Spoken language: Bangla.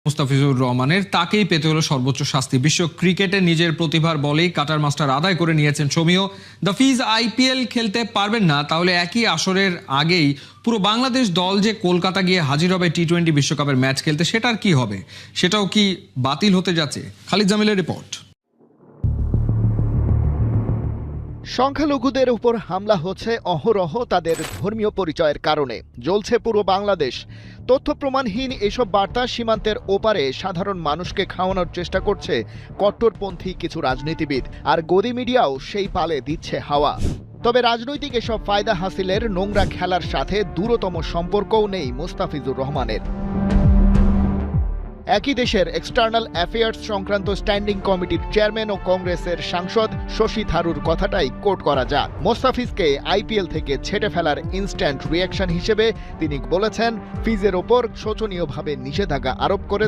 মুস্তাফিজুর রহমানের, তাকেই পেতে হলো সর্বোচ্চ শাস্তি। বিশ্ব ক্রিকেটে নিজের প্রতিভার বলেই কাটার মাস্টার আদায় করে নিয়েছেন শমীয়। দাফিজ আইপিএল খেলতে পারবেন না, তাহলে একই আসরের আগেই পুরো বাংলাদেশ দল যে কলকাতা গিয়ে হাজির হবে টি-20 বিশ্বকাপের ম্যাচ খেলতে, সেটার কি হবে? সেটাও কি বাতিল হতে যাচ্ছে? খালিদ জামিলের রিপোর্ট। সংখ্যালঘুদের উপর হামলা হচ্ছে অহরহ তাদের ধর্মীয় পরিচয়ের কারণে। জ্বলছে পুরো বাংলাদেশ। তথ্য প্রমাণহীন এসব বার্তা সীমান্তের ওপারে সাধারণ মানুষকে খাওয়ানোর চেষ্টা করছে কট্টরপন্থী কিছু রাজনীতিবিদ, আর গদি মিডিয়াও সেই পালে দিচ্ছে হাওয়া। তবে রাজনৈতিক এসব ফায়দা হাসিলের নোংরা খেলার সাথে দূরতম সম্পর্কও নেই মুস্তাফিজুর রহমানের। একই দেশের এক্সটার্নাল অ্যাফেয়ার্স সংক্রান্ত স্ট্যান্ডিং কমিটির চেয়ারম্যান ও কংগ্রেসের সাংসদ শশী থারুর কথাটাই কোট করা যাক। মোস্তাফিজকে আইপিএল থেকে ছেঁটে ফেলার ইনস্ট্যান্ট রিয়াকশন হিসেবে তিনি বলেছেন, ফিজের ওপর শোচনীয়ভাবে নিষেধাজ্ঞা আরোপ করে